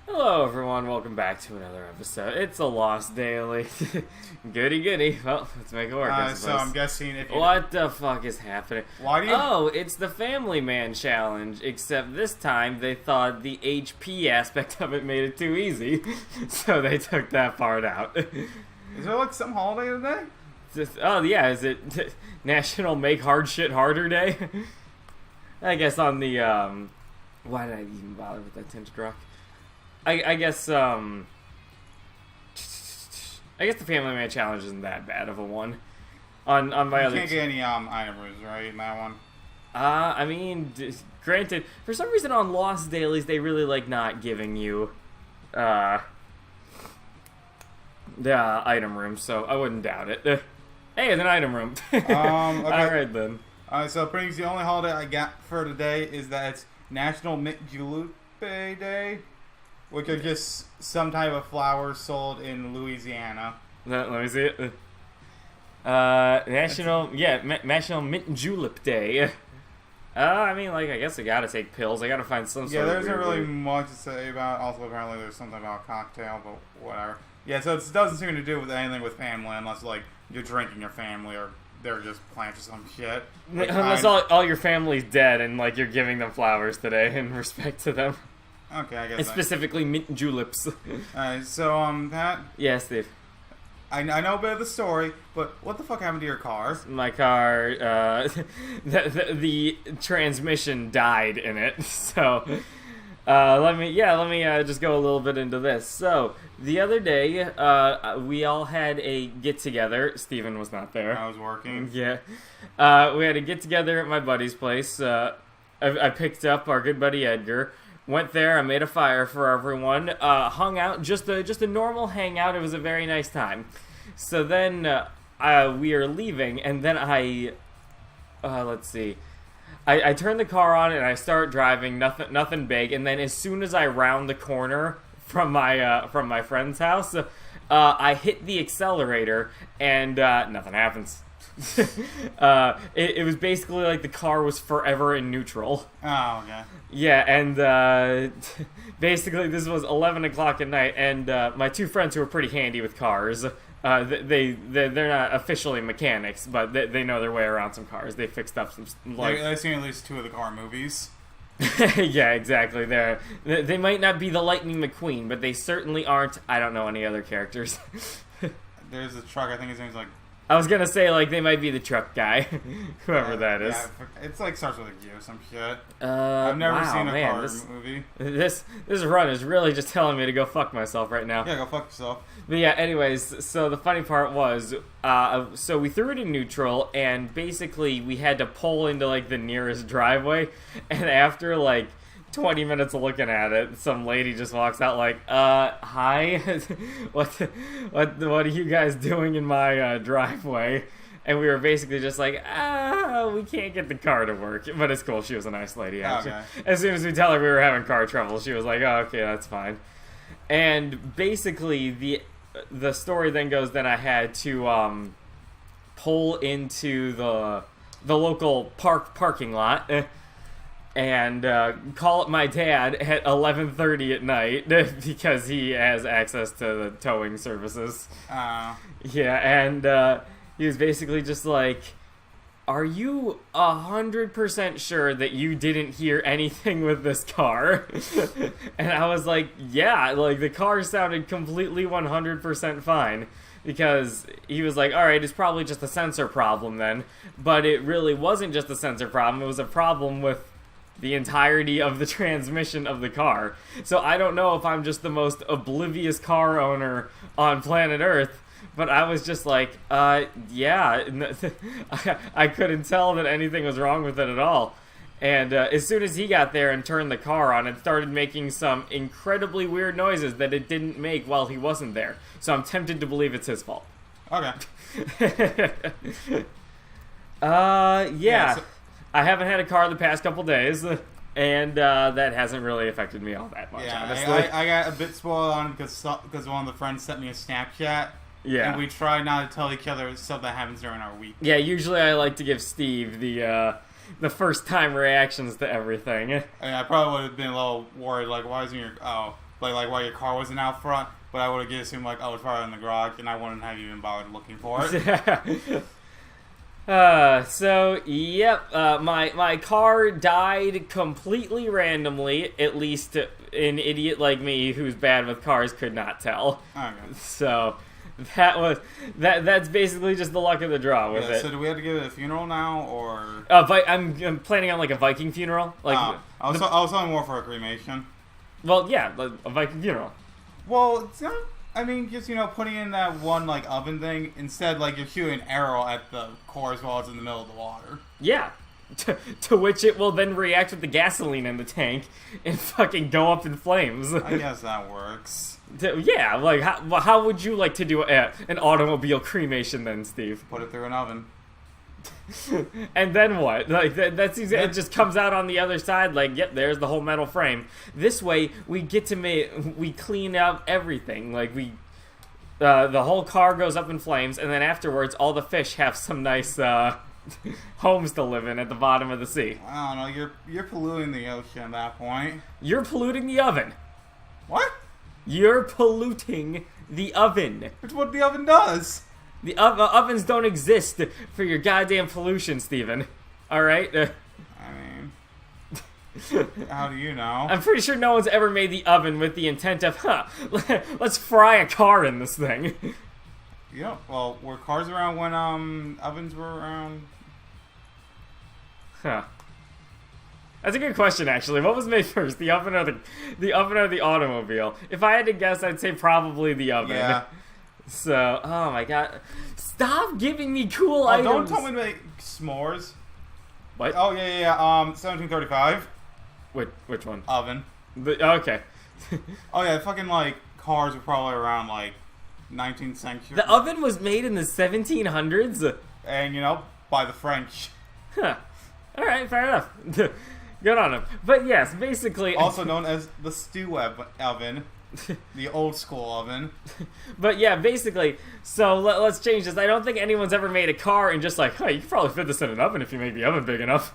Hello everyone, welcome back to another episode. It's a Lost Daily. Goody goody. Well, let's make it work, I suppose. So I'm guessing if you... What the fuck is happening? Why do you... Oh, it's the Family Man challenge, except this time they thought the HP aspect of it made it too easy, so they took that part out. Is there like some holiday today? Oh yeah, is it National Make Hard Shit Harder Day? I guess on the, why did I even bother with that tinted rock? I guess the Family Man challenge isn't that bad of a one. On my you other, can't get any items, right, in that one. I mean, granted, for some reason on Lost Dailies they really like not giving you the item room, so I wouldn't doubt it. Hey, it's an item room. Okay. All right then. So pretty much the only holiday I got for today is that it's National Mint Julep Day, which are just some type of flowers sold in Louisiana. Let me see it. National Mint Julep Day. I mean, like, I guess I gotta take pills. I gotta find some sort of there isn't weird really way. much to say about it. Also, apparently there's something about a cocktail, but whatever. Yeah, so it doesn't seem to do with anything with family unless, like, you're drinking your family or they're just plants or some shit. Like, Unless all your family's dead and, like, you're giving them flowers today in respect to them. Okay, I guess. And specifically mint juleps. Alright, so, Pat? Yeah, Steve. I know a bit of the story, but what the fuck happened to your car? My car, the transmission died in it, so... let me just go a little bit into this. So, the other day, we all had a get-together. Steven was not there. I was working. Yeah. We had a get-together at my buddy's place. I picked up our good buddy Edgar, went there, I made a fire for everyone, hung out, just a normal hangout. It was a very nice time. So then, we are leaving, and then let's see. I turn the car on and I start driving, nothing big, and then as soon as I round the corner from my friend's house, I hit the accelerator and nothing happens. It was basically like the car was forever in neutral. Oh, okay. Yeah, and basically this was 11 o'clock at night, and my two friends who were pretty handy with cars, they're not officially mechanics, but they know their way around some cars. They fixed up some, like... I've seen at least 2 of the car movies. Yeah, exactly. They might not be the Lightning McQueen, but they certainly aren't, I don't know any other characters. There's a truck, I think his name's like... I was gonna say, like, they might be the truck guy. Whoever that is. Yeah, it's like starts with a U or some shit. I've never seen a car movie. This run is really just telling me to go fuck myself right now. Yeah, go fuck yourself. But yeah, anyways, so the funny part was, so we threw it in neutral, and basically we had to pull into, like, the nearest driveway, and after, like, 20 minutes of looking at it, some lady just walks out like, hi, what are you guys doing in my, driveway? And we were basically just like, we can't get the car to work. But it's cool, she was a nice lady, actually. Okay. As soon as we tell her we were having car trouble, she was like, oh, okay, that's fine. And basically, the story then goes that I had to, pull into the local parking lot, and call up my dad at 11:30 at night because he has access to the towing services. Yeah, and he was basically just like, are you 100% sure that you didn't hear anything with this car? And I was like, yeah, like the car sounded completely 100% fine. Because he was like, alright, it's probably just a sensor problem then. But it really wasn't just a sensor problem, it was a problem with the entirety of the transmission of the car. So I don't know if I'm just the most oblivious car owner on planet Earth, but I was just like, yeah, I couldn't tell that anything was wrong with it at all. And as soon as he got there and turned the car on, it started making some incredibly weird noises that it didn't make while he wasn't there. So I'm tempted to believe it's his fault. Okay. Yeah. So I haven't had a car the past couple days, and that hasn't really affected me all that much, honestly. I got a bit spoiled on it because one of the friends sent me a Snapchat. Yeah. And we try not to tell each other stuff that happens during our week. Yeah, usually I like to give Steve the first time reactions to everything. I probably would have been a little worried, like, why isn't your... Oh. like while your car wasn't out front, but I would have just assumed like, oh, it's probably in the garage, and I wouldn't have even bothered looking for it. My car died completely randomly. At least an idiot like me who's bad with cars could not tell. Okay. So that's basically just the luck of the draw with it. So do we have to give it a funeral now, or? I'm planning on like a Viking funeral. Like I was talking more for a cremation. Well, yeah, like a Viking funeral. Well, it's not. I mean, just putting in that one like oven thing instead, like you're shooting an arrow at the core while it's in the middle of the water. Yeah. To which it will then react with the gasoline in the tank and fucking go up in flames. I guess that works. Yeah, like how would you like to do an automobile cremation then, Steve? Put it through an oven. And then what? Like that's it just comes out on the other side. Like, yep, there's the whole metal frame. This way, we get to we clean out everything. Like the whole car goes up in flames, and then afterwards, all the fish have some nice homes to live in at the bottom of the sea. I don't know. You're polluting the ocean at that point. You're polluting the oven. What? You're polluting the oven. It's what the oven does. The ovens don't exist for your goddamn pollution, Steven. Alright? I mean, how do you know? I'm pretty sure no one's ever made the oven with the intent of, let's fry a car in this thing. Yeah, well, were cars around when ovens were around? Huh. That's a good question, actually. What was made first, the oven or the oven or the automobile? If I had to guess, I'd say probably the oven. Yeah. So, oh my god. Stop giving me cool items. Don't tell me to make s'mores. What? Oh, yeah. 1735. Which one? Oven. Okay. Oh, yeah, fucking, like, cars were probably around, like, 19th century. The oven was made in the 1700s? And, by the French. Huh. Alright, fair enough. Good on him. But yes, basically... Also known as the stew oven. The old school oven. But yeah, basically, so let's change this. I don't think anyone's ever made a car and just like, you could probably fit this in an oven if you make the oven big enough.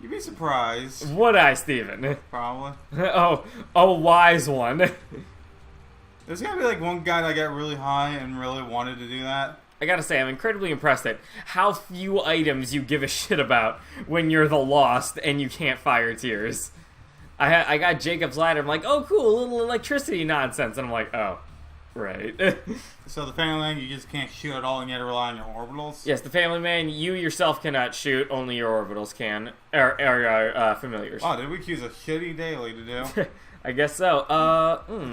You'd be surprised. Would I, Steven? Probably. Oh, wise one. There's gotta be like one guy that got really high and really wanted to do that. I gotta say, I'm incredibly impressed at how few items you give a shit about when you're the lost and you can't fire tears. I got Jacob's ladder. I'm like, oh, cool, a little electricity nonsense. And I'm like, oh, right. So the family man, you just can't shoot at all and you have to rely on your orbitals? Yes, the family man, you yourself cannot shoot. Only your orbitals can. Or familiars. Wow, did we choose a shitty daily to do? I guess so.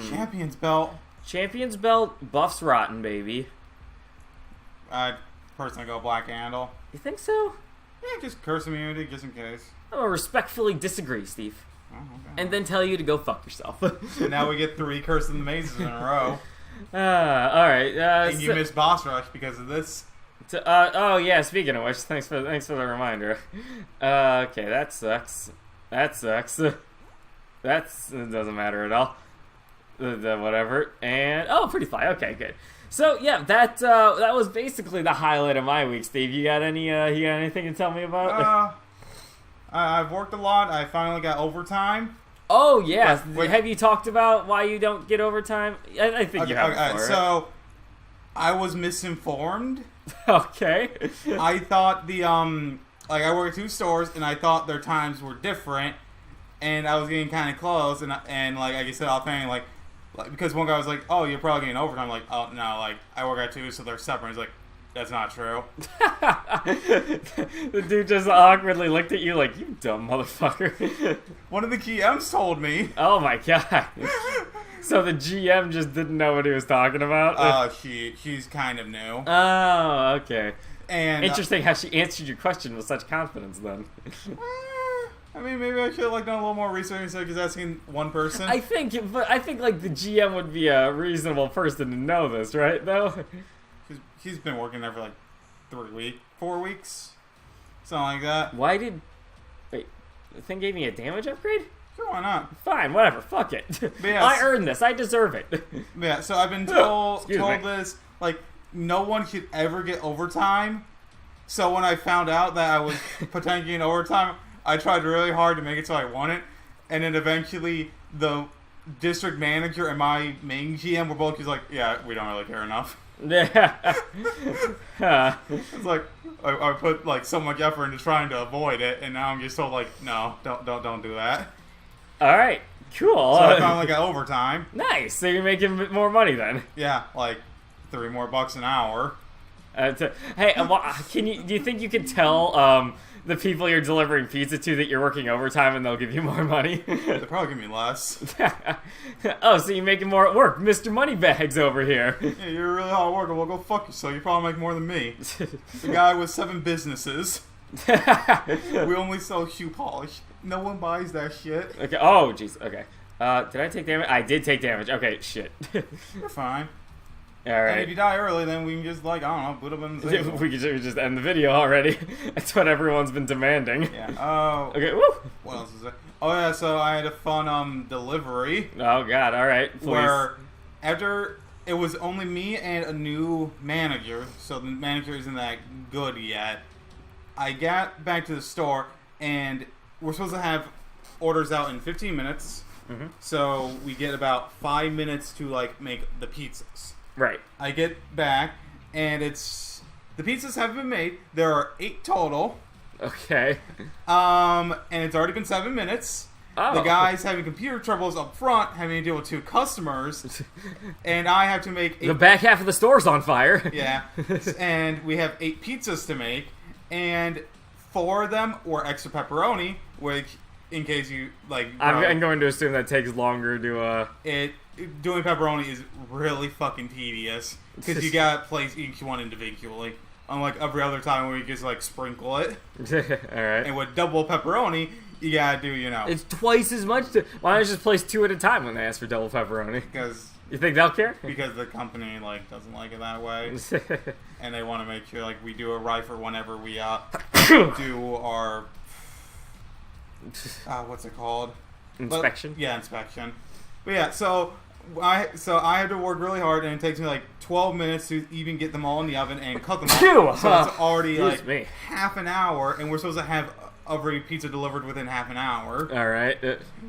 Champion's belt. Champion's belt, buffs rotten, baby. I'd personally go black handle. You think so? Yeah, just curse immunity, just in case. I'm gonna respectfully disagree, Steve. Oh, okay. And then tell you to go fuck yourself. And now we get 3 Curse of the Mazes in a row. Alright. And you missed Boss Rush because of this. Oh yeah, speaking of which, thanks for the reminder. Okay, that sucks. That doesn't matter at all. Whatever. And pretty fly. Okay, good. So yeah, that was basically the highlight of my week, Steve. You got anything to tell me about? I've worked a lot. I finally got overtime. Oh yeah. Wait. Have you talked about why you don't get overtime? I think you have before. So I was misinformed. Okay. I thought I worked 2 stores and I thought their times were different, and I was getting kind of close, and like I said, I was thinking like because one guy was like, "Oh, you're probably getting overtime." I'm like, "Oh no, like I work at 2, so they're separate." He's like, "That's not true." The dude just awkwardly looked at you like, "You dumb motherfucker." One of the GMs told me. Oh my god. So the GM just didn't know what he was talking about? She's kind of new. Oh, okay. And interesting how she answered your question with such confidence then. I mean, maybe I should have done a little more research instead of just asking one person. I think like the GM would be a reasonable person to know this, right? Though he's been working there for like 4 weeks, something like that. Wait, the thing gave me a damage upgrade? Sure, why not? Fine, whatever. Fuck it. Yes. I earned this. I deserve it. Yeah. So I've been told me. this like no one should ever get overtime. So when I found out that I was potentially in overtime, I tried really hard to make it so I won it, And then eventually the district manager and my main GM were both just like, yeah, we don't really care enough. Yeah. It's like I put like so much effort into trying to avoid it, and now I'm just told like, no, don't do that. All right. Cool. So I found like an overtime. Nice. So you're making more money then. Yeah, like $3 more an hour. Hey, do you think you can tell the people you're delivering pizza to that you're working overtime and they'll give you more money? They'll probably give me less. Oh, so you're making more at work. Mr. Moneybags over here. Yeah, you're really hard worker. Well, go fuck yourself. You probably make more than me. The guy with 7 businesses. We only sell shoe polish. No one buys that shit. Okay. Oh, jeez. Okay. Did I take damage? I did take damage. Okay, shit. You're fine. All right. And if you die early, then we can just, like, I don't know, put them in the table. We could just end the video already. That's what everyone's been demanding. Yeah. Okay, woo! What else is there? Oh, yeah, so I had a fun, delivery. Oh, God, alright, please. Where, after, it was only me and a new manager, so the manager isn't that good yet. I got back to the store, and we're supposed to have orders out in 15 minutes. Mm-hmm. So we get about 5 minutes to, like, make the pizzas. Right. I get back, and the pizzas haven't been made. There are 8 total. Okay. And it's already been 7 minutes. Oh. The guy's having computer troubles up front, having to deal with 2 customers, and I have to make 8... The back half of the store's on fire. Yeah. And we have 8 pizzas to make, and 4 of them were extra pepperoni, which, in case you, like... I'm going to assume that takes longer to, Doing pepperoni is really fucking tedious, because you gotta place each one individually. Unlike every other time where you just, like, sprinkle it. Alright. And with double pepperoni, you gotta do, you know... It's twice as much. Why don't you just place 2 at a time when they ask for double pepperoni? Because... You think they'll care? Because the company, like, doesn't like it that way. And they want to make sure, like, we do it right for whenever we, do our... what's it called? Inspection? Yeah, inspection. But yeah, so I had to work really hard, and it takes me like 12 minutes to even get them all in the oven and cut them all. So it's already like half an hour, and we're supposed to have every pizza delivered within half an hour. All right.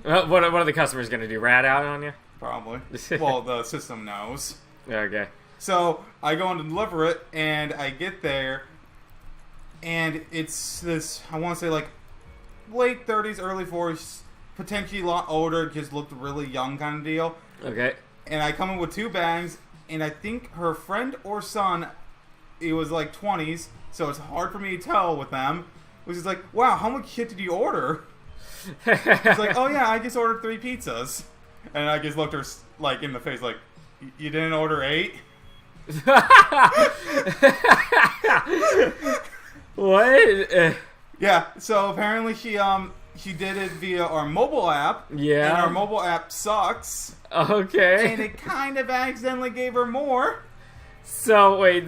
What are the customers going to do? Rat out on you? Probably. Well, the system knows. Okay. So I go in to deliver it, and I get there, and it's this, I want to say like late 30s, early 40s, potentially a lot older, just looked really young kind of deal. Okay. And I come in with 2 bags, and I think her friend or son, it was like 20s, so it's hard for me to tell with them. Which is like, wow, how much shit did you order? It's like, oh yeah, I just ordered 3 pizzas. And I just looked her like in the face like, you didn't order 8? What? Yeah, so apparently she did it via our mobile app. Yeah. And our mobile app sucks. Okay. And it kind of accidentally gave her more. So, wait,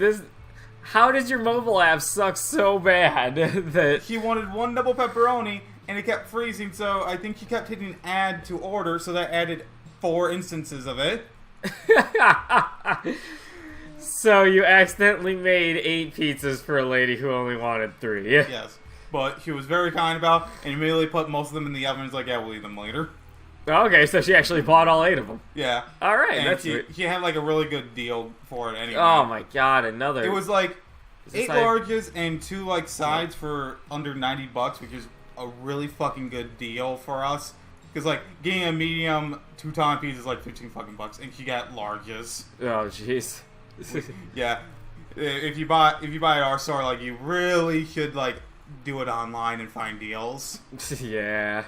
how does your mobile app suck so bad that... She wanted 1 double pepperoni, and it kept freezing, so I think she kept hitting add to order, so that added 4 instances of it. So you accidentally made 8 pizzas for a lady who only wanted 3. Yes. But she was very kind about it, and immediately put most of them in the oven. It's like, yeah, we'll eat them later. Okay, so she actually bought all 8 of them. Yeah. All right, and that's she had like a really good deal for it anyway. Oh my god, another. It was like 8 like... larges and 2 like sides for under $90, which is a really fucking good deal for us. Because like getting a medium 2-time pizza is like 15 fucking bucks, and she got larges. Oh jeez. Yeah. If you buy at our store, like you really should like do it online and find deals. Yeah.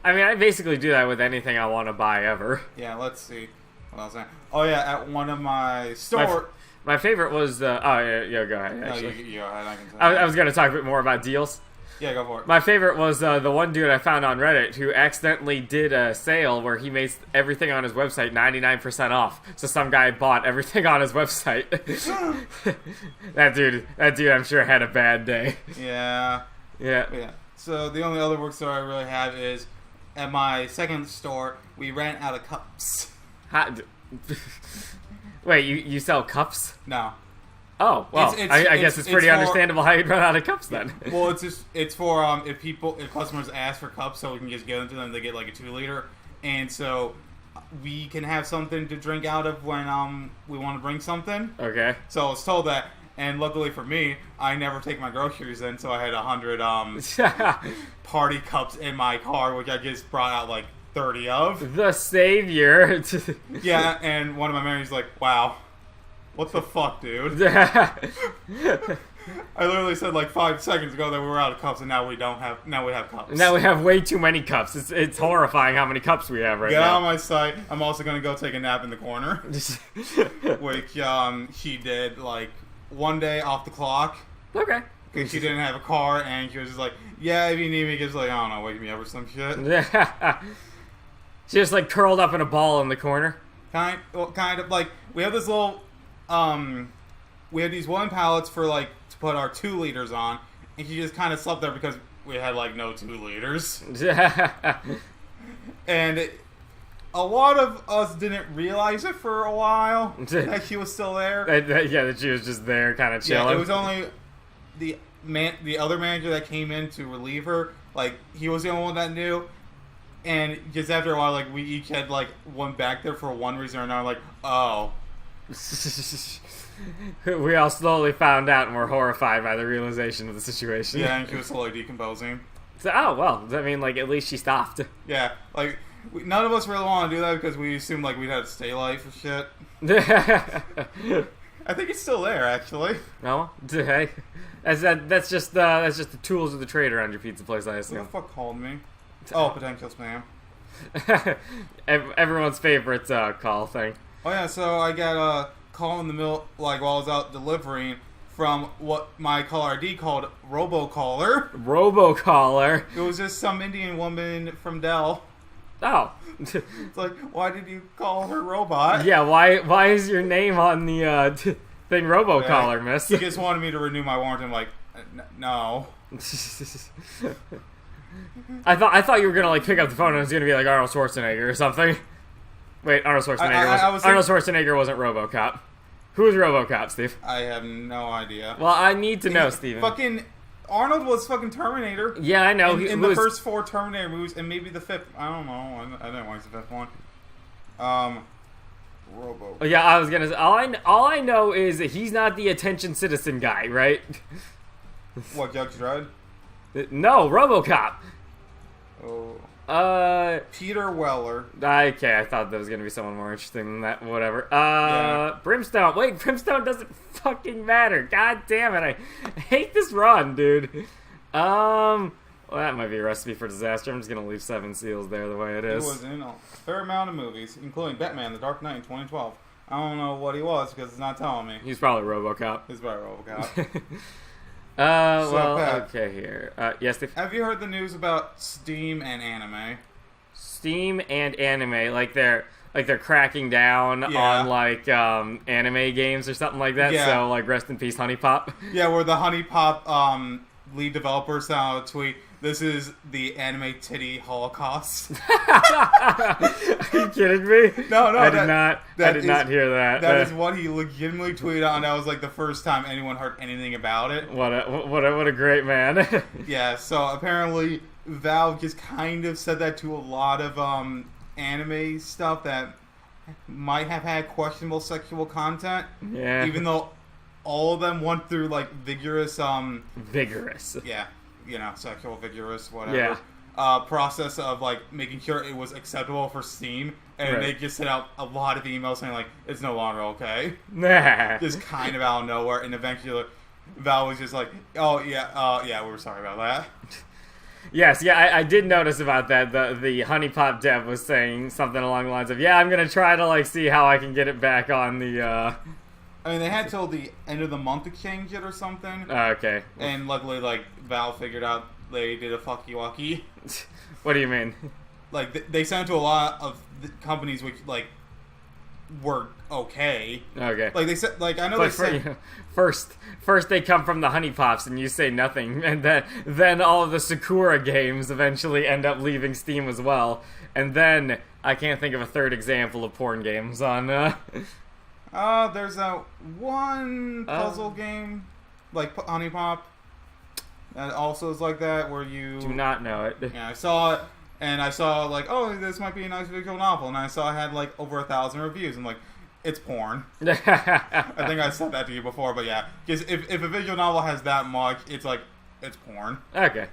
I mean, I basically do that with anything I want to buy ever. Yeah, let's see. What else? Oh yeah, at one of my store. My favorite was oh yeah, go ahead. Actually. No, you go ahead. I can tell I was gonna talk a bit more about deals. Yeah, go for it. My favorite was the one dude I found on Reddit who accidentally did a sale where he made everything on his website 99% off. So some guy bought everything on his website. That dude, I'm sure had a bad day. Yeah. Yeah. So the only other work store I really have is at my second store. We ran out of cups. Wait, you sell cups? No. Oh, well, I guess it's pretty understandable how you'd run out of cups then. Well, it's for if customers ask for cups, so we can just give them to them. They get like a 2-liter, and so we can have something to drink out of when we want to bring something. Okay. So I was told that, and luckily for me, I never take my groceries in, so I had 100 party cups in my car, which I just brought out like 30 of. The savior. Yeah, and one of my managers like, "Wow, what the fuck, dude?" I literally said like 5 seconds ago that we were out of cups, and now we don't have. Now we have cups. Now we have way too many cups. It's horrifying how many cups we have right now. Get out of my sight. I'm also gonna go take a nap in the corner, which she did like one day off the clock. Okay. Because she didn't have a car, and she was just like, "Yeah, if you need me," just like, I don't know, wake me up or some shit. She just like curled up in a ball in the corner. Kind of like we have this little, we had these wooden pallets for like to put our 2 liters on, and she just kind of slept there because we had like no 2 liters. And a lot of us didn't realize it for a while that she was still there. Yeah, that she was just there, kind of chilling. Yeah, it was only the other manager that came in to relieve her. Like he was the only one that knew. And just after a while, like, we each had, like, one back there for one reason or another, like, oh. We all slowly found out and were horrified by the realization of the situation. Yeah, and she was slowly decomposing. So, oh, well, I mean, like, at least she stopped. Yeah, like, none of us really want to do that because we assumed, like, we'd have to stay late for shit. I think it's still there, actually. No? Hey. That's just the tools of the trade around your pizza place, I assume. Who the fuck called me? Oh, potential spam. Everyone's favorite call thing. Oh yeah, so I got a call in the middle, like while I was out delivering, from what my caller ID called robocaller. Robocaller. It was just some Indian woman from Dell. Oh. It's like, why did you call her robot? Yeah, why is your name on the thing robocaller, Yeah, miss? He just wanted me to renew my warranty. I'm like, no. I thought you were gonna like pick up the phone and it was gonna be like Arnold Schwarzenegger or something. Wait, Arnold Schwarzenegger Arnold Schwarzenegger wasn't RoboCop. Who was RoboCop, Steve? I have no idea. Well, I need to know, Steven. Fucking Arnold was fucking Terminator. Yeah, I know. In the first 4 Terminator movies, and maybe the 5th. I don't know. I didn't watch the 5th one. Robo. Yeah, I was gonna say, all I know is that he's not the attention citizen guy, right? What, Judge Dredd? No, RoboCop. Oh. Peter Weller. Okay, I thought that was gonna be someone more interesting than that. Whatever. Yeah. Brimstone. Wait, Brimstone doesn't fucking matter. God damn it! I hate this run, dude. Well, that might be a recipe for disaster. I'm just gonna leave 7 seals there the way it is. He was in a fair amount of movies, including Batman: The Dark Knight in 2012. I don't know what he was because it's not telling me. He's probably RoboCop. He's probably RoboCop. Well, Pat, okay, here. Yes, Steve? Have you heard the news about Steam and anime? Steam and anime, like they're cracking down on like anime games or something like that. Yeah. So like rest in peace, Honey Pop. Yeah, where the Honey Pop lead developer sent out a tweet. This is the anime titty holocaust. Are you kidding me? No, I did not hear that. That is what he legitimately tweeted out, and that was like the first time anyone heard anything about it. What a great man. Yeah, so apparently Valve just kind of said that to a lot of anime stuff that might have had questionable sexual content. Yeah. Even though all of them went through like vigorous vigorous. Yeah. You know, sexual, vigorous, whatever. Process of like making sure it was acceptable for Steam, and they just sent out a lot of emails saying like it's no longer okay. Nah. Just kind of out of nowhere, and eventually Valve was just like, "Oh yeah, we were sorry about that." Yes, yeah, I did notice about that. The Honey Pop dev was saying something along the lines of, "Yeah, I'm gonna try to like see how I can get it back on the." I mean, they had till the end of the month to change it or something. Okay. And luckily, like, Valve figured out they did a fucky-wucky. What do you mean? Like, they sent it to a lot of companies which, like, were okay. Okay. Like, they said, like, I know but they said... First they come from the Honey Pops and you say nothing, and then all of the Sakura games eventually end up leaving Steam as well, and then I can't think of a third example of porn games on... There's that one puzzle game, like Honey Pop, that also is like that, where you... Do not know it. Yeah, I saw it, and I saw, like, oh, this might be a nice visual novel, and I saw it had, like, over 1,000 reviews. I'm like, it's porn. I think I said that to you before, but yeah. Because if a visual novel has that much, it's like, it's porn. Okay.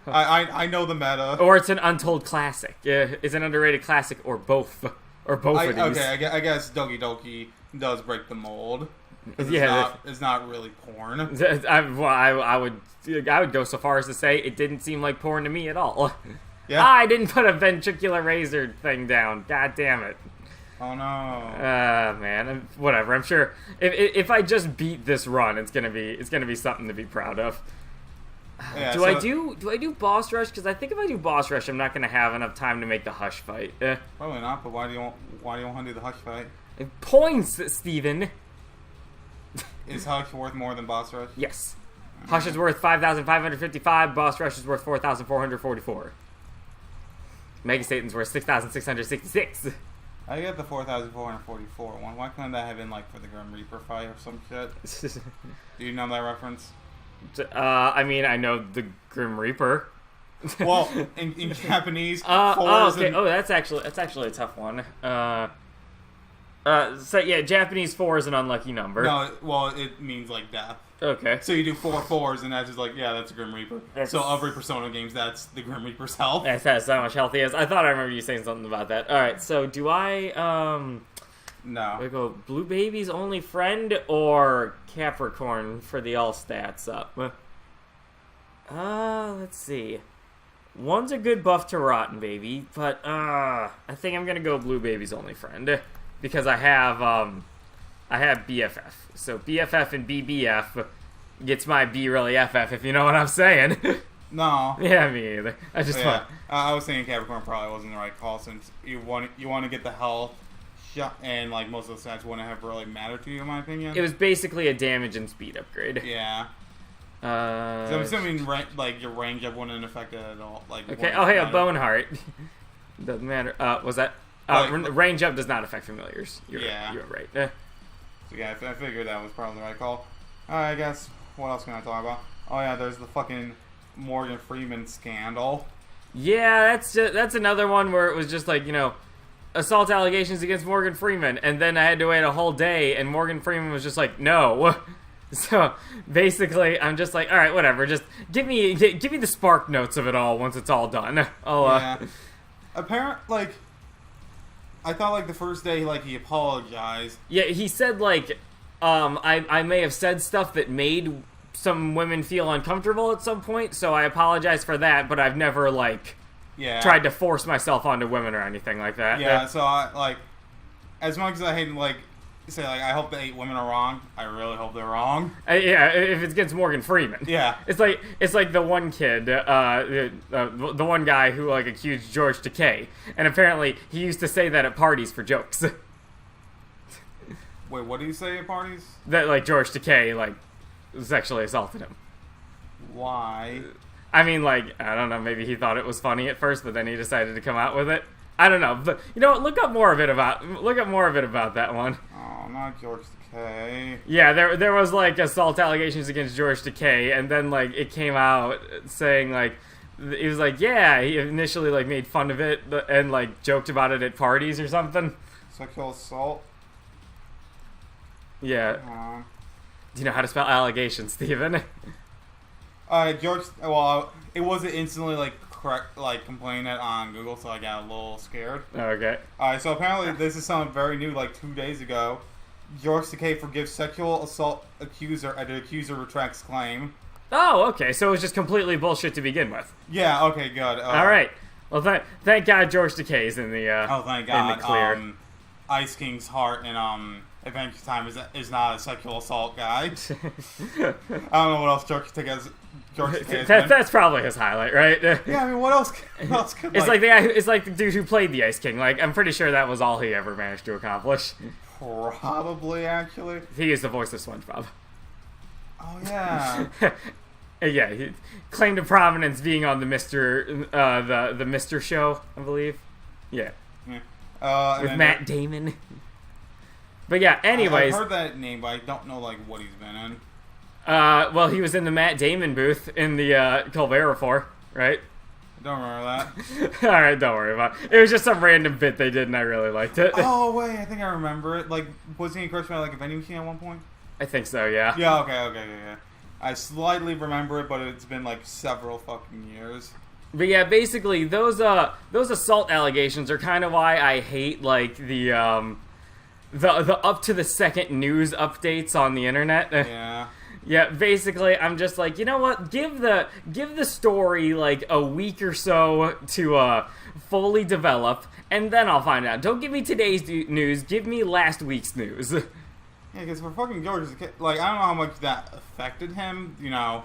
I know the meta. Or it's an untold classic. It's an underrated classic, or both. Or both of these. Okay, I guess Doki Doki does break the mold. Yeah, it's not really porn. I would go so far as to say it didn't seem like porn to me at all. Yeah. I didn't put a ventricular razor thing down. God damn it. Oh no. Man, whatever. I'm sure if I just beat this run, it's gonna be something to be proud of. Yeah, do I do boss rush? Because I think if I do boss rush, I'm not gonna have enough time to make the Hush fight. Probably not. But why do you want to do the Hush fight? Points, Steven. Is Hush worth more than boss rush? Yes. Hush is worth 5,555. Boss rush is worth 4,444. Mega Satan's worth 6,666. I get the 4,444 one. Why couldn't that have been like for the Grim Reaper fight or some shit? Do you know that reference? I mean, I know the Grim Reaper. Well, in Japanese, okay. That's actually a tough one. So yeah, Japanese 4 is an unlucky number. No, well, it means like death. Okay. So you do 4 4s, and that's just like, yeah, that's a Grim Reaper. So every Persona games, that's the Grim Reaper's health. That's how much health he has. I thought I remember you saying something about that. All right. So do I No. We go Blue Baby's only friend or Capricorn for the all stats up. Let's see. One's a good buff to Rotten Baby, but I think I'm gonna go Blue Baby's only friend because I have BFF. So BFF and BBF gets my B really FF, if you know what I'm saying. No. Yeah, me either. I was saying Capricorn probably wasn't the right call since you want to get the health shot, and like most of the stats wouldn't have really mattered to you in my opinion. It was basically a damage and speed upgrade. Yeah. So I'm assuming like your range up wouldn't affect it at all. Like okay. Oh hey, a bone heart. Doesn't matter. Was that range up does not affect familiars? You're right. So yeah, I figured that was probably the right call. I guess what else can I talk about? Oh yeah, there's the fucking Morgan Freeman scandal. Yeah, that's another one where it was just like, assault allegations against Morgan Freeman, and then I had to wait a whole day, and Morgan Freeman was just like, no. So basically, I'm just like, all right, whatever. Just give me the spark notes of it all once it's all done. Yeah. Apparently, I thought like the first day, like he apologized. Yeah, he said like, I may have said stuff that made some women feel uncomfortable at some point, so I apologize for that. But I've never tried to force myself onto women or anything like that. Yeah. So I as much as I hate say I hope the 8 women are wrong. I really hope they're wrong. Yeah, if it's against Morgan Freeman. Yeah, it's like the one kid, the one guy who accused George Takei, and apparently he used to say that at parties for jokes. Wait, what do you say at parties? That George Takei sexually assaulted him. Why? I mean, I don't know. Maybe he thought it was funny at first, but then he decided to come out with it. I don't know, but look up more of it about that one. Oh, not George Takei. Yeah, there was assault allegations against George Takei, and then it came out saying he was yeah, he initially made fun of it and joked about it at parties or something. Sexual assault. Yeah. Do you know how to spell allegations, Steven? George. Well, it wasn't instantly correct complaining it on Google, so I got a little scared. Okay. So apparently this is something very new. 2 days ago, George Takei forgives sexual assault accuser, and the accuser retracts claim. Oh, okay. So it was just completely bullshit to begin with. Yeah. Okay. Good. All right. Well, thank God George Takei's in the thank God. in the clear. Ice King's heart and Adventure Time is not a sexual assault guy. I don't know what else George Takei has. That's probably his highlight, right? Yeah, I mean, what else could it's the dude who played the Ice King. I'm pretty sure that was all he ever managed to accomplish. Probably, actually. He is the voice of SpongeBob. Oh yeah. Yeah, he claimed to prominence being on the the Mr. Show, I believe. Yeah. With Matt Damon. But yeah, anyways. I've heard that name, but I don't know like what he's been in. Well, he was in the Matt Damon booth in the Colbert Report, right? Don't remember that. Alright, don't worry about it. It was just some random bit they did and I really liked it. Oh, wait, I think I remember it. Like, was he encouraged by like a vending machine at one point? I think so, yeah. Yeah, okay, yeah. I slightly remember it, but it's been like several fucking years. But yeah, basically, those assault allegations are kind of why I hate, like, the up-to-the-second news updates on the internet. Yeah. Yeah, basically, I'm just like, you know what? Give the story like a week or so to fully develop, and then I'll find out. Don't give me today's news. Give me last week's news. Yeah, because for fucking George, like, I don't know how much that affected him. You know,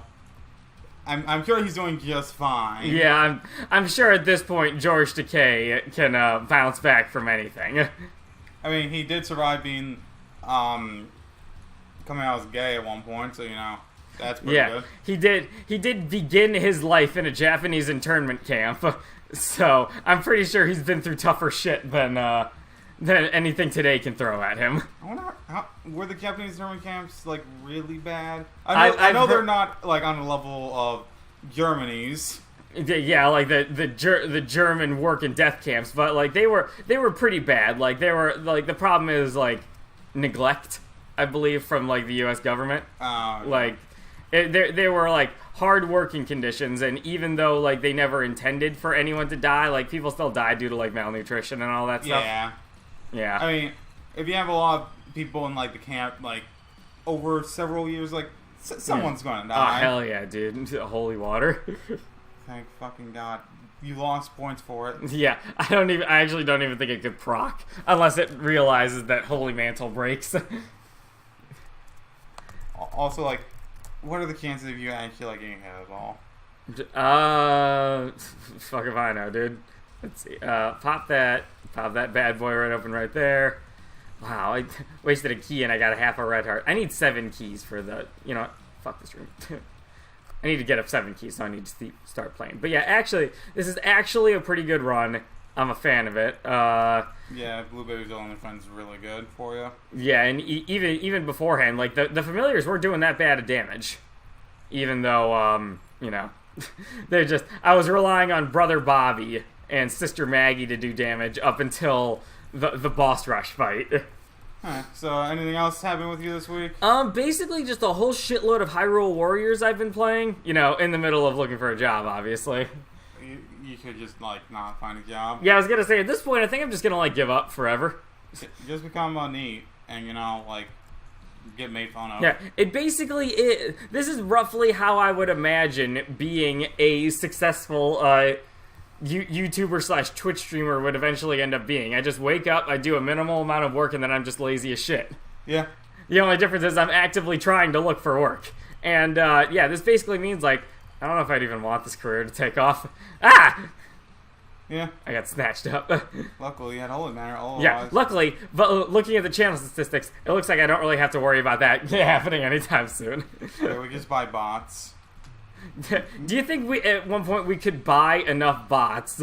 I'm sure he's doing just fine. Yeah, I'm sure at this point George Takei can bounce back from anything. I mean, he did survive being coming out as gay at one point, so you know that's pretty good. He did begin his life in a Japanese internment camp, so I'm pretty sure he's been through tougher shit than anything today can throw at him. I wonder were the Japanese internment camps like really bad? I know they're not like on the level of Germany's. Yeah, like the German work and death camps, but like they were pretty bad. Like they were like the problem is like neglect, I believe, from like the U.S. government. Like they were like hard working conditions, and even though like they never intended for anyone to die, like people still died due to like malnutrition and all that stuff. Yeah. I mean, if you have a lot of people in like the camp, like over several years, like someone's gonna die. Oh hell yeah, dude! Holy water. Thank fucking God. You lost points for it. Yeah, I actually don't even think it could proc unless it realizes that Holy Mantle breaks. Also, like, what are the chances of you actually like getting hit at all? Fuck if I know, dude. Let's see. Pop that bad boy right open right there. Wow, I wasted a key and I got a half a red heart. I need 7 keys for the. You know what? Fuck this room. I need to get up 7 keys, so I need to start playing. But yeah, actually, this is actually a pretty good run. I'm a fan of it. Yeah, Blue Baby's Only Friend's really good for you. Yeah, and even beforehand, like the familiars weren't doing that bad of damage, even though you know, they're just. I was relying on Brother Bobby and Sister Maggie to do damage up until the boss rush fight. Alright, so anything else happened with you this week? Basically just a whole shitload of Hyrule Warriors I've been playing. You know, in the middle of looking for a job, obviously. You could just, like, not find a job. Yeah, I was gonna say, at this point, I think I'm just gonna, like, give up forever. Just become neat and, you know, like, get made fun of. Yeah, it basically is. This is roughly how I would imagine being a successful, YouTuber / Twitch streamer would eventually end up being. I just wake up, I do a minimal amount of work, and then I'm just lazy as shit. Yeah. The only difference is I'm actively trying to look for work. And, yeah, this basically means, like, I don't know if I'd even want this career to take off. Ah! Yeah. I got snatched up. Luckily, you had Holy Manor. Otherwise. Yeah, luckily, but looking at the channel statistics, it looks like I don't really have to worry about that happening anytime soon. Yeah, we just buy bots. Do you think at one point we could buy enough bots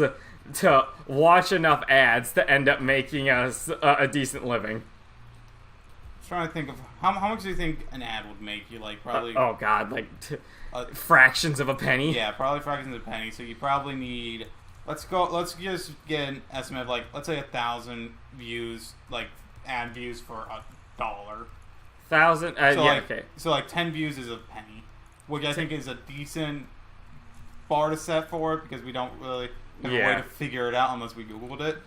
to watch enough ads to end up making us a decent living? I'm trying to think of how much do you think an ad would make you? Like probably. Oh God, like fractions of a penny. Yeah, probably fractions of a penny. So you probably need. Let's just get an estimate of like let's say 1,000 views, like ad views for $1. 1,000. So yeah. Like, okay. So like 10 views is a penny, which I think is a decent bar to set for it because we don't really have a way to figure it out unless we Googled it.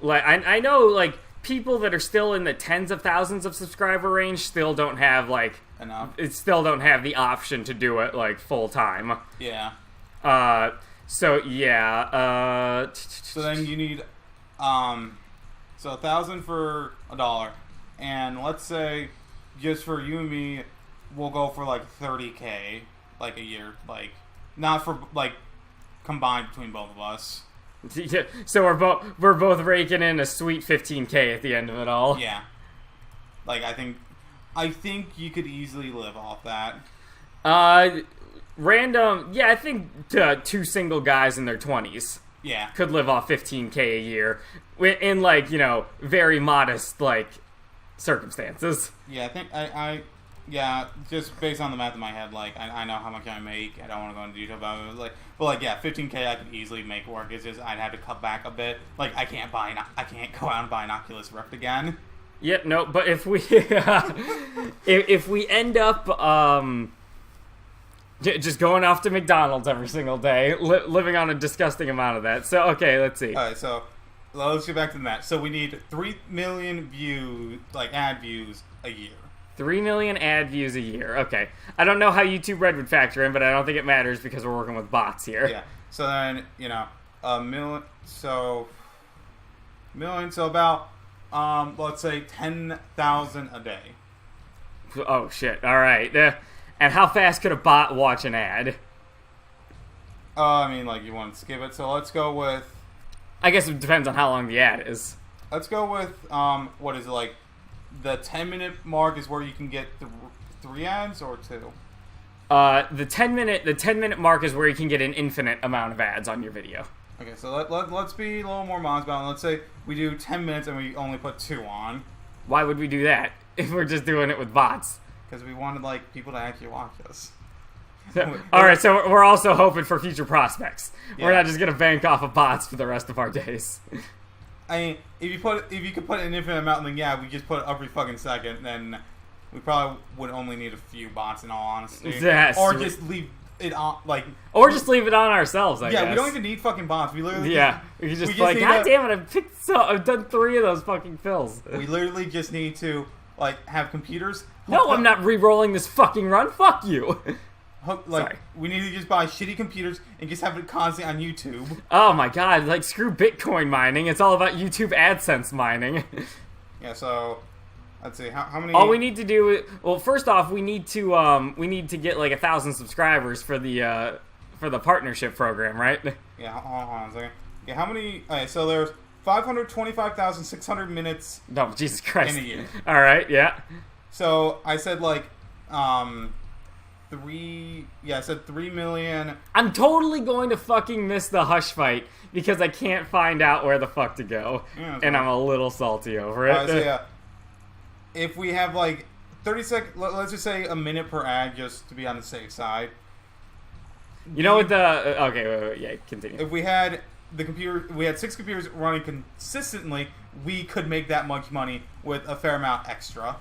Like I know like people that are still in the tens of thousands of subscriber range still don't have like enough. It still don't have the option to do it like full time. Yeah. So yeah. So then you need so 1,000 for $1, and let's say just for you and me, we'll go for like 30K like a year, like not for like combined between both of us. Yeah, so we're both raking in a sweet 15K at the end of it all. Yeah. Like I think you could easily live off that. Random. Yeah, I think 2 single guys in their 20s. Yeah. Could live off 15K a year in like, you know, very modest like circumstances. Yeah, I think yeah, just based on the math in my head, like, I know how much I make. I don't want to go into detail about it, but like, yeah, 15K I could easily make work. It's just I'd have to cut back a bit. Like, I can't go out and buy an Oculus Rift again. Yeah, no, but if we if we end up just going off to McDonald's every single day, living on a disgusting amount of that. So okay, let's see. All right, so let's get back to that. So we need 3 million views, like ad views, a year. 3 million ad views a year. Okay, I don't know how YouTube Red would factor in, but I don't think it matters because we're working with bots here. Yeah. So then a million. So about let's say 10,000 a day. Oh shit! All right. And how fast could a bot watch an ad? I mean, like, you want to skip it. So let's go with. I guess it depends on how long the ad is. Let's go with what is it, like? The 10-minute mark is where you can get 3 ads or 2. The 10-minute mark is where you can get an infinite amount of ads on your video. Okay, so let's be a little more modest about it. Let's say we do 10 minutes and we only put 2 on. Why would we do that if we're just doing it with bots? Because we wanted, like, people to actually watch us. Alright, so we're also hoping for future prospects. Yeah. We're not just gonna bank off of bots for the rest of our days. I mean, if you could put an infinite amount, then yeah, we just put it every fucking second, then we probably would only need a few bots in all honesty. Yes. Or just leave it on, like... Or just leave it on ourselves, I guess. Yeah, we don't even need fucking bots. We literally... Yeah, we can just be like, God damn it, I've done 3 of those fucking fills. We literally just need to, like, have computers... No, I'm not re-rolling this fucking run, fuck you! Sorry. We need to just buy shitty computers and just have it constantly on YouTube. Oh my god, like, screw Bitcoin mining, it's all about YouTube AdSense mining. Yeah, so... Let's see, how many... All we need to do... Well, first off, we need to get, like, 1,000 subscribers for the partnership program, right? Yeah, hold on a second. Yeah, how many... Alright, so there's 525,600 minutes... No, Jesus Christ. In a year. Alright, yeah. So, I said, like, 3 million... I'm totally going to fucking miss the Hush fight because I can't find out where the fuck to go. Yeah, and I'm a little salty over it. Alright, so yeah. If we have, like, 30 seconds... Let's just say a minute per ad just to be on the safe side. You know what the... Okay, wait, yeah, continue. If we had we had 6 computers running consistently, we could make that much money with a fair amount extra.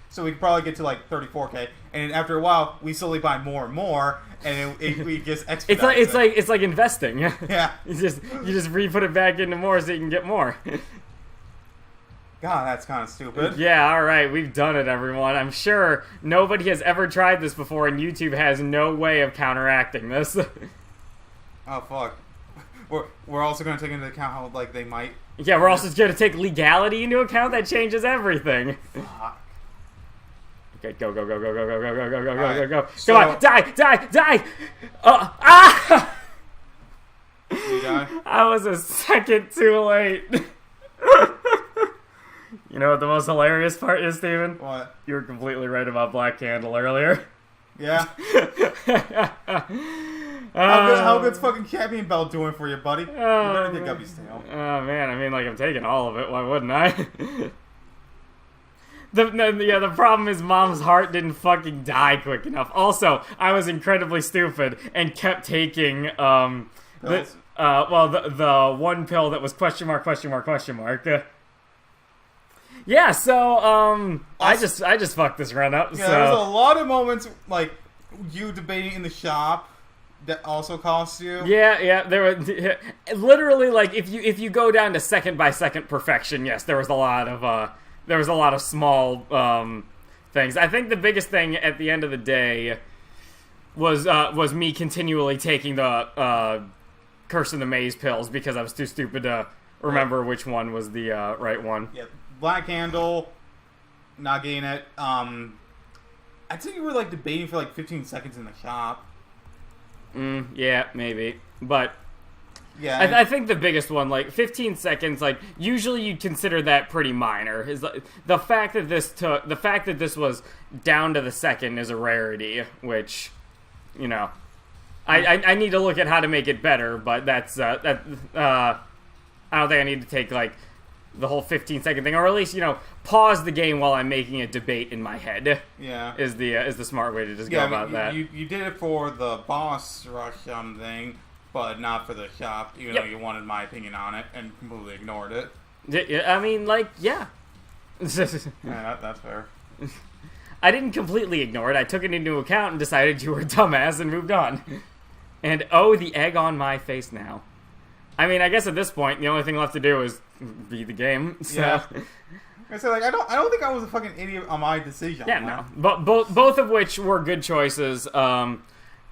So we could probably get to like 34K, and after a while, we slowly buy more and more, and we just expedite it's like investing. Yeah, you just re-put it back into more so you can get more. God, that's kind of stupid. Yeah, all right, we've done it, everyone. I'm sure nobody has ever tried this before, and YouTube has no way of counteracting this. Oh fuck. We're also going to take into account how like they might. Yeah, we're also going to take legality into account. That changes everything. Fuck. Okay, go. So, come on, die! Ah! You die? I was a second too late. You know what the most hilarious part is, Steven? What? You were completely right about Black Candle earlier. Yeah? How good's fucking Champion Belt doing for you, buddy? You better get Guppy's tail. Oh, man, I mean, like, I'm taking all of it. Why wouldn't I? The problem is Mom's heart didn't fucking die quick enough. Also, I was incredibly stupid and kept taking, the one pill that was question mark. Yeah, so, I just fucked this run up, yeah, so. There's a lot of moments, like, you debating in the shop that also cost you. Yeah, there were, literally, like, if you go down to second-by-second perfection, yes, there was a lot of small, things. I think the biggest thing at the end of the day was me continually taking the, Curse of the Maze pills because I was too stupid to remember which one was the, right one. Yeah. Black Candle, not getting it. I think you were like debating for like 15 seconds in the shop. Yeah, maybe. But yeah, I think the biggest one, like 15 seconds, like usually you'd consider that pretty minor. Is the fact that this was down to the second is a rarity, which, you know, I need to look at how to make it better. But that's I don't think I need to take like the whole 15-second thing, or at least pause the game while I'm making a debate in my head. Yeah, is the smart way to just go about that. You did it for the boss rush thing, but not for the shop. Even though you wanted my opinion on it and completely ignored it. I mean, yeah. Yeah, that's fair. I didn't completely ignore it. I took it into account and decided you were a dumbass and moved on. And the egg on my face now. I mean, I guess at this point, the only thing left to do is beat the game. So. Yeah. So I don't think I was a fucking idiot on my decision. Yeah, no. But both of which were good choices.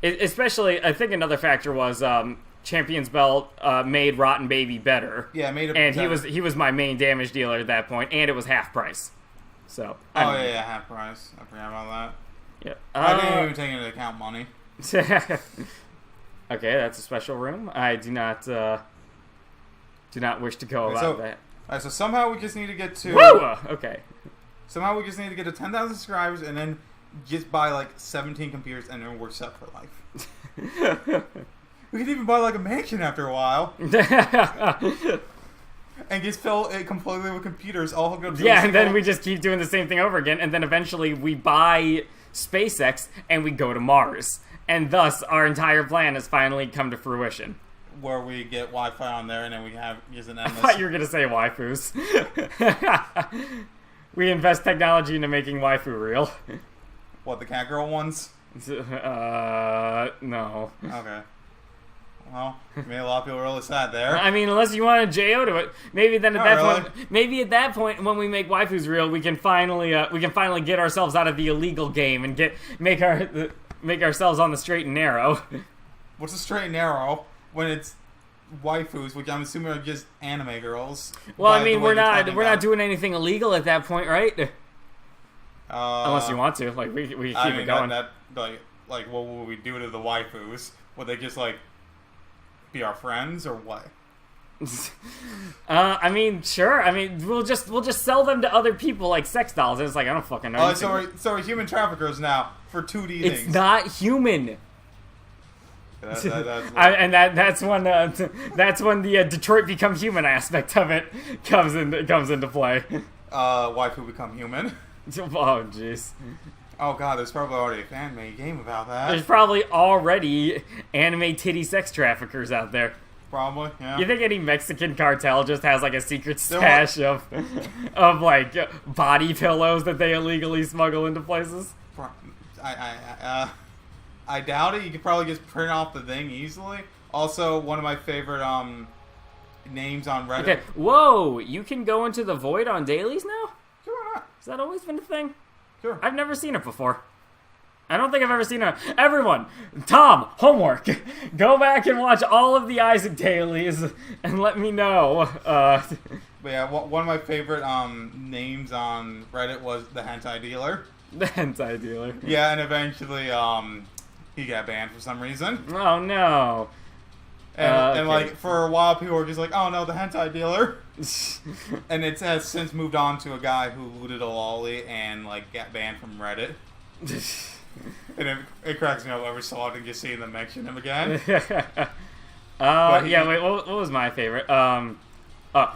Especially, I think another factor was Champion's Belt made Rotten Baby better. Yeah, made it and better. he was my main damage dealer at that point, and it was half price. So. Yeah, half price. I forgot about that. Yeah. I didn't even take into account money. Okay, that's a special room. I do not wish to go about that. Alright, so somehow we just need to get to... Woo! Okay. Somehow we just need to get to 10,000 subscribers and then just buy like 17 computers and then we're set for life. We could even buy like a mansion after a while. And just fill it completely with computers all hooked up to and then we just keep doing the same thing over again, and then eventually we buy SpaceX and we go to Mars. And thus, our entire plan has finally come to fruition. Where we get Wi-Fi on there, and then we have just an endless... I thought you were going to say waifus. We invest technology into making waifu real. What, the cat girl ones? No. Okay. Well, made a lot of people really sad there. I mean, unless you want to JO to it, maybe then at Not point, maybe at that point when we make waifus real, we can finally get ourselves out of the illegal game and make ourselves on the straight and narrow. What's a straight and narrow when it's waifus, which I'm assuming are just anime girls? Well, I mean, we're not doing anything illegal at that point, right? Unless you want to, like we keep it going. Like what will we do to the waifus? Will they just like be our friends or what? I mean, sure. I mean, we'll just sell them to other people like sex dolls. And it's like, I don't fucking know. So we're human traffickers now for 2D things. It's not human. That's when the Detroit Become Human aspect of it comes into play. Waifu become human. Oh jeez. Oh god, there's probably already a fan-made game about that. There's probably already anime titty sex traffickers out there. Probably, yeah. You think any Mexican cartel just has like a secret stash of like body pillows that they illegally smuggle into places? I doubt it. You could probably just print off the thing easily. Also, one of my favorite names on Reddit. Okay, whoa! You can go into the void on dailies now? Sure, why not? Has that always been a thing? Sure. I've never seen it before. I don't think I've ever seen it. Everyone, Tom, homework. Go back and watch all of the Isaac dailies and let me know. But yeah, one of my favorite names on Reddit was the hentai dealer. The hentai dealer. Yeah, and eventually he got banned for some reason. Oh no. And like for a while people were just like, oh no, the hentai dealer. And it has since moved on to a guy who looted a lolly and like got banned from Reddit. And it cracks me up every so often just seeing them mention him again. Yeah, wait, what was my favorite?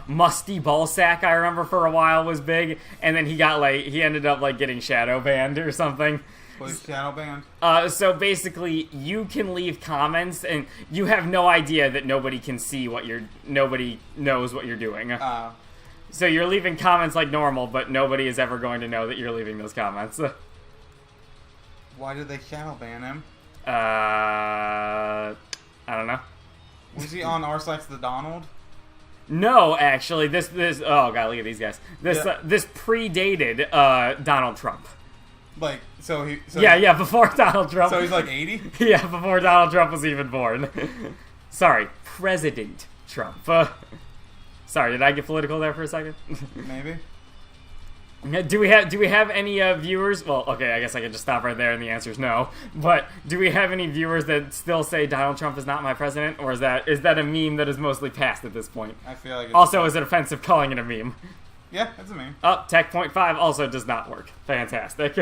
Musty Ballsack, I remember for a while was big, and then he ended up like getting shadow banned or something. Was shadow banned? So basically, you can leave comments, and you have no idea that nobody can see nobody knows what you're doing. So you're leaving comments like normal, but nobody is ever going to know that you're leaving those comments. Why did they shadow ban him? I don't know. Was he on r/the Donald? No, actually, this oh god, look at these guys. This predated Donald Trump. Like yeah, before Donald Trump. So he's like 80? Yeah, before Donald Trump was even born. Sorry, President Trump. Sorry, did I get political there for a second? Maybe. Do we have any viewers? Well, okay, I guess I could just stop right there, and the answer is no. But do we have any viewers that still say Donald Trump is not my president, or is that a meme that is mostly past at this point? I feel like. Also, is it offensive calling it a meme? Yeah, it's a meme. Oh, Tech.5 also does not work. Fantastic.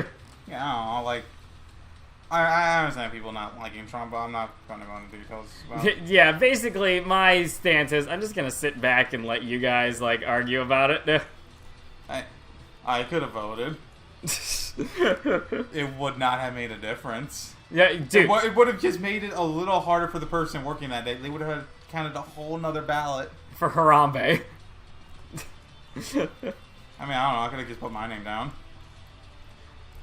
Yeah, I don't know, like I understand people not liking Trump, but I'm not going to go into details about it. Yeah, basically, my stance is I'm just gonna sit back and let you guys, like, argue about it. I could have voted. It would not have made a difference. Yeah, dude. It would have just made it a little harder for the person working that day. They would have counted a whole nother ballot. For Harambe. I mean, I don't know. I could have just put my name down.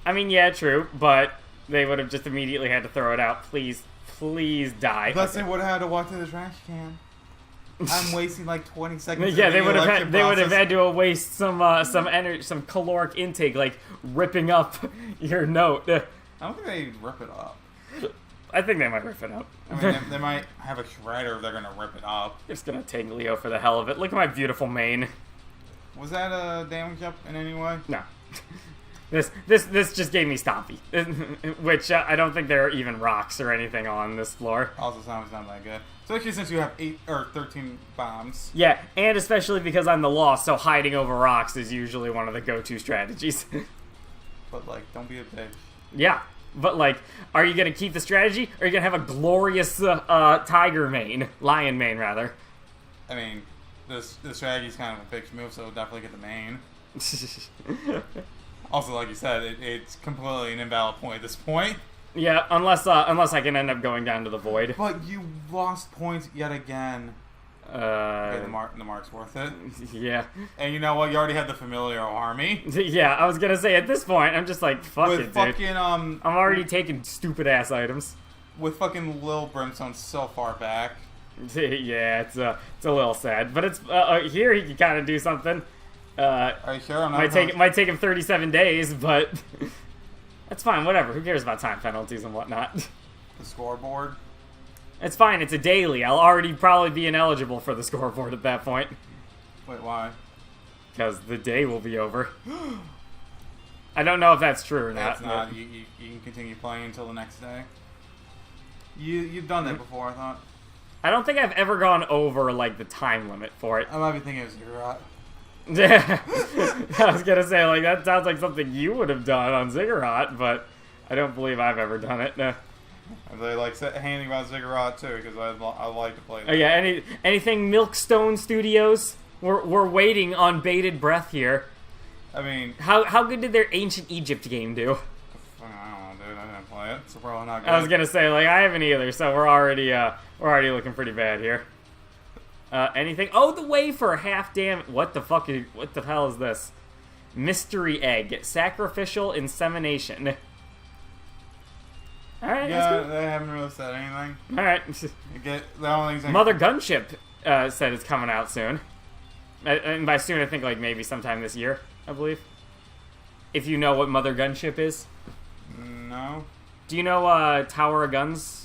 I mean, yeah, true, but they would have just immediately had to throw it out. Please, please die. Plus, they would have had to walk to the trash can. I'm wasting like 20 seconds. Yeah, they would have had to waste some energy, some caloric intake, like ripping up your note. I don't think they'd rip it up. I think they might rip it up. I mean, they might have a shredder if they're gonna rip it up. They're just gonna take Leo for the hell of it. Look at my beautiful mane. Was that damaged up in any way? No. This just gave me Stompy, which I don't think there are even rocks or anything on this floor. Also, sounds not that good. Especially since you have 8 or 13 bombs. Yeah, and especially because I'm the lost, so hiding over rocks is usually one of the go-to strategies. But like, don't be a bitch. Yeah, but like, are you gonna keep the strategy, or are you gonna have a glorious tiger mane, lion mane rather? I mean, the strategy's kind of a bitch move, so definitely get the main. Also, like you said, it's completely an invalid point at this point. Yeah, unless I can end up going down to the void. But you lost points yet again. Okay, the mark's worth it. Yeah. And you know what? You already have the familiar army. Yeah, I was gonna say at this point, I'm just like, fuck with it, fucking, dude. I'm already taking stupid ass items. With fucking Lil Brimstone so far back. Yeah, it's a little sad, but it's here he can kind of do something. Are you sure? I'm not. Might take him 37 days, but that's fine. Whatever. Who cares about time penalties and whatnot? The scoreboard. It's fine. It's a daily. I'll already probably be ineligible for the scoreboard at that point. Wait, why? Because the day will be over. I don't know if that's true or not. It's not. You can continue playing until the next day. You've done that before, I thought. I don't think I've ever gone over like the time limit for it. I might be thinking of Ziggurat. Yeah, I was gonna say like that sounds like something you would have done on Ziggurat, but I don't believe I've ever done it. No. They like handing about Ziggurat too because I like to play that. Oh yeah, anything Milkstone Studios? We're waiting on bated breath here. I mean, how good did their Ancient Egypt game do? I don't know, dude. I didn't play it, so probably not good. I was gonna say like I haven't either, so we're already looking pretty bad here. Anything? Oh, the wafer, half damn. What the hell is this? Mystery egg, sacrificial insemination. All right. Yeah, they haven't really said anything. All right. The only thing. Mother Gunship said it's coming out soon, and by soon I think like maybe sometime this year, I believe. If you know what Mother Gunship is. No. Do you know Tower of Guns?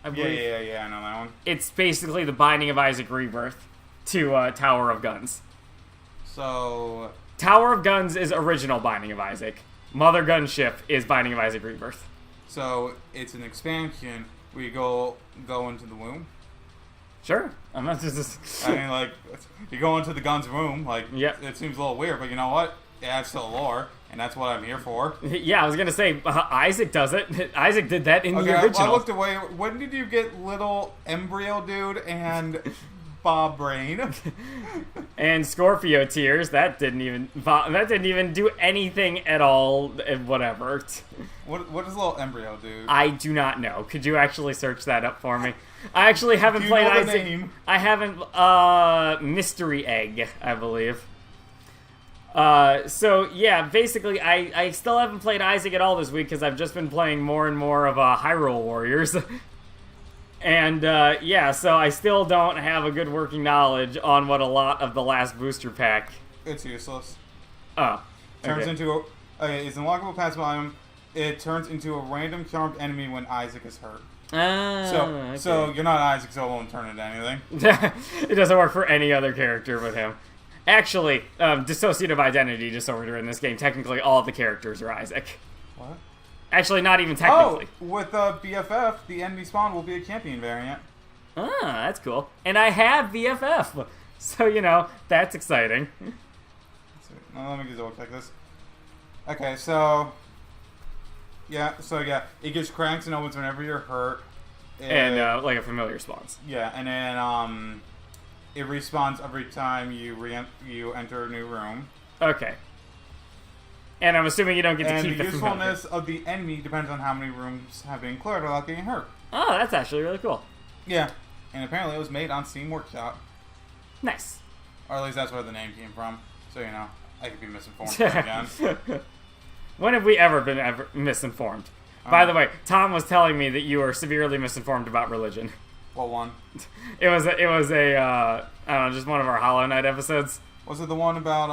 I believe. Yeah, I know that one. It's basically the Binding of Isaac rebirth to Tower of Guns. So... Tower of Guns is original Binding of Isaac. Mother Gunship is Binding of Isaac rebirth. So, it's an expansion where you go into the womb? Sure. I'm not just... I mean, like, you go into the gun's room, like, yep. It seems a little weird, but you know what? It adds to the lore, and that's what I'm here for. Yeah, I was gonna say, Isaac does it. Isaac did that in the original. I looked away. When did you get little embryo dude and Bob Brain? And Scorpio Tears, that didn't even do anything at all, whatever. What is little embryo dude? I do not know. Could you actually search that up for me? I actually haven't played Isaac. Name? I haven't, Mystery Egg, I believe. So yeah, basically, I still haven't played Isaac at all this week because I've just been playing more and more of Hyrule Warriors. And, yeah, so I still don't have a good working knowledge on what a lot of the last booster pack... It's useless. Oh. Turns into it's an unlockable passive item. It turns into a random charmed enemy when Isaac is hurt. So you're not Isaac, so it won't turn into anything. It doesn't work for any other character but him. Actually, dissociative identity disorder in this game, technically all of the characters are Isaac. What? Actually, not even technically. Oh, with BFF, the enemy spawn will be a champion variant. Ah, that's cool. And I have BFF, so, you know, that's exciting. Now, let me just look like this. Okay, so... Yeah, so yeah, it gets cracks and opens whenever you're hurt. And like a familiar spawns. Yeah, and then it respawns every time you enter a new room. Okay. And I'm assuming you don't get to keep the the usefulness of the enemy depends on how many rooms have been cleared without getting hurt. Oh, that's actually really cool. Yeah, and apparently it was made on Steam Workshop. Nice. Or at least that's where the name came from. So, you know, I could be misinformed again. When have we ever been misinformed? By the way, Tom was telling me that you were severely misinformed about religion. What one? It was a I don't know, just one of our Hollow Knight episodes. Was it the one about,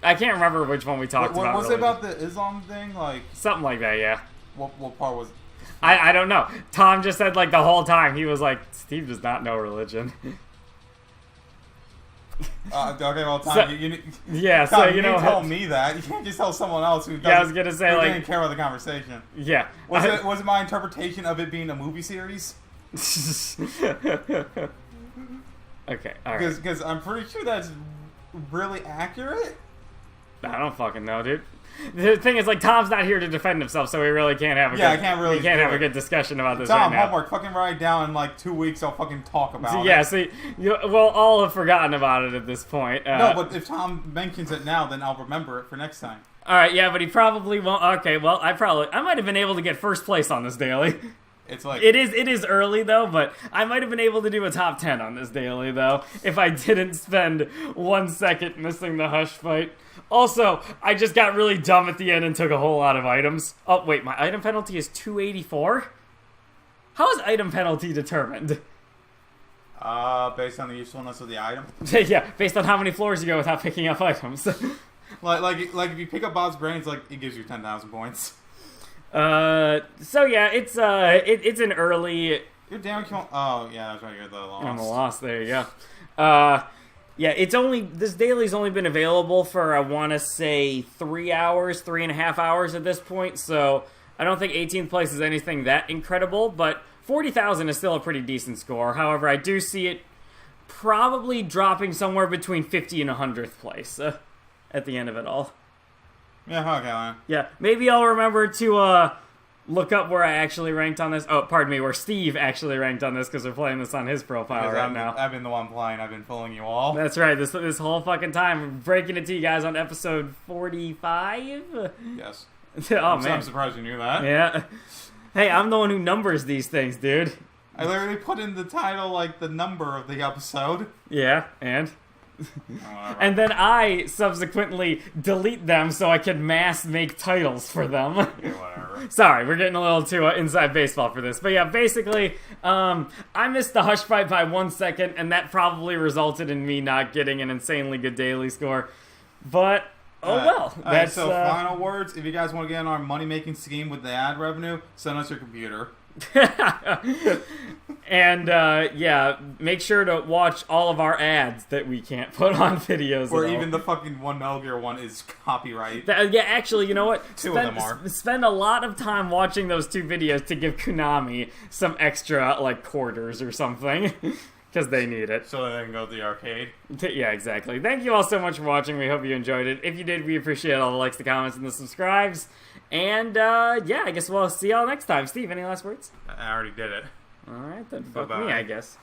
I can't remember which one we talked about. Was it about the Islam thing? Like something like that, yeah. What part was it? I don't know. Tom just said, like, the whole time, he was like, Steve does not know religion. Okay, well, Tom, so, yeah, Tom, so you know, tell me that. You can't just tell someone else who doesn't, I was gonna say, like, didn't care about the conversation. Yeah. Was it my interpretation of it being a movie series? Okay, alright. Because I'm pretty sure that's really accurate. I don't fucking know, dude. The thing is, like, Tom's not here to defend himself, so we really can't have a a good discussion about this Tom, right now. homework, fucking write it down in like 2 weeks. I'll fucking talk about it. Yeah, see, we'll all have forgotten about it at this point. No, but if Tom mentions it now, then I'll remember it for next time. All right, yeah, but he probably won't. Okay, well, I might have been able to get first place on this daily. It's like it is early though, but I might have been able to do a top 10 on this daily though if I didn't spend 1 second missing the hush fight. Also, I just got really dumb at the end and took a whole lot of items. Oh wait, my item penalty is 284. How is item penalty determined? Based on the usefulness of the item. Yeah, based on how many floors you go without picking up items. like if you pick up Bob's brains, like it gives you 10,000 points. So yeah, it's an early. You're down. Oh yeah, that's right. You're the lost. I'm a loss. There you go. Yeah, this daily's only been available for I want to say 3 hours, 3.5 hours at this point. So I don't think 18th place is anything that incredible, but 40,000 is still a pretty decent score. However, I do see it probably dropping somewhere between 50 and 100th place at the end of it all. Yeah, okay, man. Yeah, maybe I'll remember to look up where I actually ranked on this. Oh, pardon me, where Steve actually ranked on this because we're playing this on his profile now. I've been the one playing. I've been fooling you all. That's right. This whole fucking time, we're breaking it to you guys on episode 45. Yes. Oh man, I'm surprised you knew that. Yeah. Hey, I'm the one who numbers these things, dude. I literally put in the title like the number of the episode. Yeah, and. And then I subsequently delete them so I can mass make titles for them. Yeah, whatever. Sorry, we're getting a little too inside baseball for this. But yeah, basically, I missed the hush fight by 1 second, and that probably resulted in me not getting an insanely good daily score. But, well. That's, so final words, if you guys want to get on our money-making scheme with the ad revenue, send us your computer. And yeah, make sure to watch all of our ads that we can't put on videos. Or even the fucking one Metal Gear one is copyright. Yeah, actually, you know what? Two of them are. Spend a lot of time watching those 2 videos to give Konami some extra, like, quarters or something. Because they need it. So they can go to the arcade. Yeah, exactly. Thank you all so much for watching. We hope you enjoyed it. If you did, we appreciate all the likes, the comments, and the subscribes. And, yeah, I guess we'll see y'all next time. Steve, any last words? I already did it. Alright, then fuck Bye-bye. me, I guess.